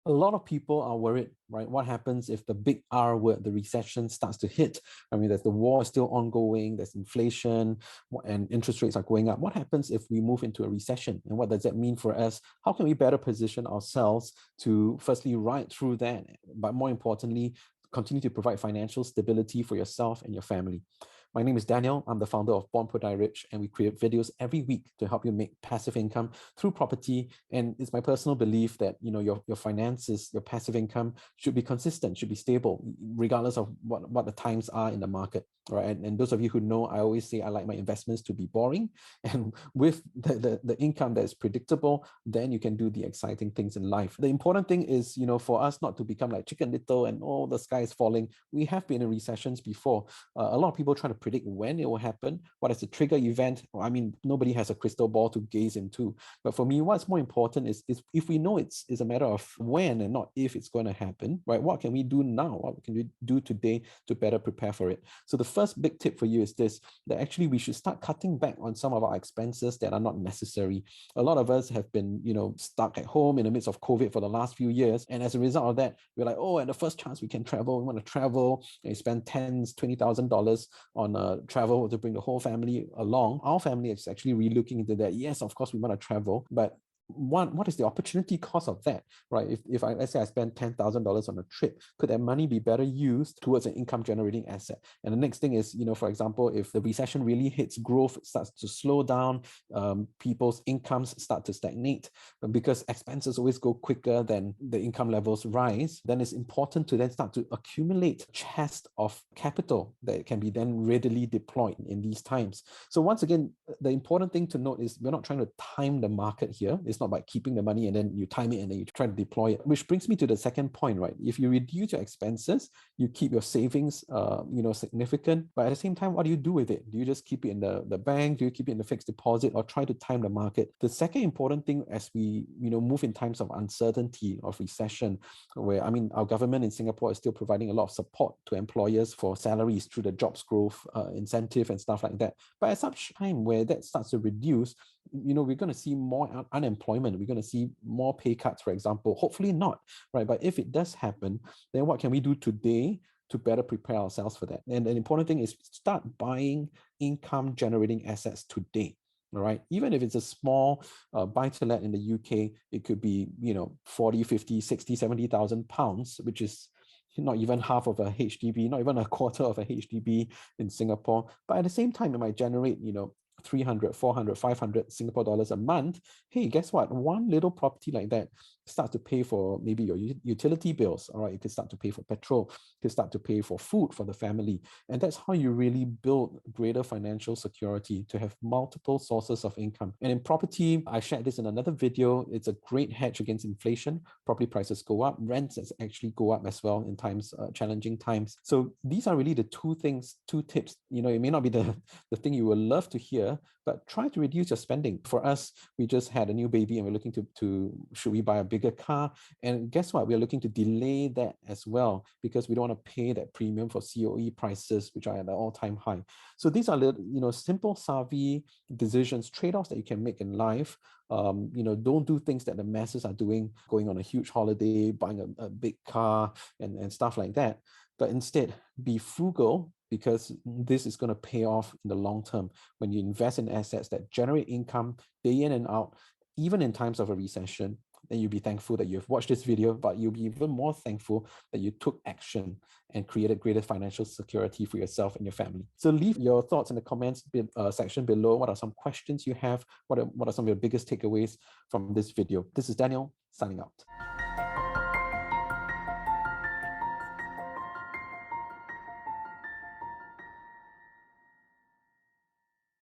A lot of people are worried, right? What happens if the big R word, the recession, starts to hit? I mean, the war is still ongoing, there's inflation, and interest rates are going up. What happens if we move into a recession? And what does that mean for us? How can we better position ourselves to firstly ride through that, but more importantly, continue to provide financial stability for yourself and your family? My name is Daniel. I'm the founder of Born Poor Die Rich, and we create videos every week to help you make passive income through property. And it's my personal belief that your finances, your passive income should be consistent, should be stable, regardless of what the times are in the market. Right. And those of you who know, I always say I like my investments to be boring. And with the income that is predictable, then you can do the exciting things in life. The important thing is, for us not to become like Chicken Little and the sky is falling. We have been in recessions before. A lot of people try to predict when it will happen, what is the trigger event. I mean, nobody has a crystal ball to gaze into. But for me, what's more important is if we know it's a matter of when and not if it's going to happen, right? What can we do now? What can we do today to better prepare for it? So the first big tip for you is this, that actually we should start cutting back on some of our expenses that are not necessary. A lot of us have been, stuck at home in the midst of COVID for the last few years. And as a result of that, we're like, at the first chance we can travel, we want to travel, and spend $10,000, $20,000 on travel to bring the whole family along. Our family is actually relooking into that. Yes, of course, we want to travel, but what is the opportunity cost of that, right? If let's say I spend $10,000 on a trip, could that money be better used towards an income generating asset? And the next thing is, for example, if the recession really hits, growth starts to slow down, people's incomes start to stagnate because expenses always go quicker than the income levels rise, then it's important to then start to accumulate a chest of capital that can be then readily deployed in these times. So once again, the important thing to note is we're not trying to time the market here. It's not by keeping the money and then you time it and then you try to deploy it, which brings me to the second point, right? If you reduce your expenses, you keep your savings, significant, but at the same time, what do you do with it? Do you just keep it in the bank? Do you keep it in the fixed deposit or try to time the market? The second important thing as we, move in times of uncertainty, of recession, where, our government in Singapore is still providing a lot of support to employers for salaries through the jobs growth incentive and stuff like that. But at such time where that starts to reduce, we're going to see more unemployment. We're going to see more pay cuts, for example. Hopefully not, right? But if it does happen, then what can we do today to better prepare ourselves for that? And the important thing is start buying income generating assets today. All right. Even if it's a small buy-to-let in the UK, it could be, 40, 50, 60, 70,000 pounds, which is not even half of a HDB, not even a quarter of a HDB in Singapore. But at the same time, it might generate, 300, 400, 500 Singapore dollars a month. Hey, guess what? One little property like that start to pay for maybe your utility bills. All right, you can start to pay for petrol, you can start to pay for food for the family. And that's how you really build greater financial security, to have multiple sources of income. And in property, I shared this in another video, it's a great hedge against inflation. Property prices go up, rents actually go up as well in times, challenging times. So these are really the two tips. It may not be the thing you will love to hear, but try to reduce your spending. For us, we just had a new baby and we're looking to should we buy a bigger car? And guess what? We're looking to delay that as well because we don't want to pay that premium for COE prices, which are at an all-time high. So these are simple, savvy decisions, trade-offs that you can make in life. Don't do things that the masses are doing, going on a huge holiday, buying a big car and stuff like that. But instead, be frugal, because this is going to pay off in the long term. When you invest in assets that generate income day in and out, even in times of a recession, then you'll be thankful that you've watched this video, but you'll be even more thankful that you took action and created greater financial security for yourself and your family. So leave your thoughts in the comments section below. What are some questions you have? What are some of your biggest takeaways from this video? This is Daniel, signing out.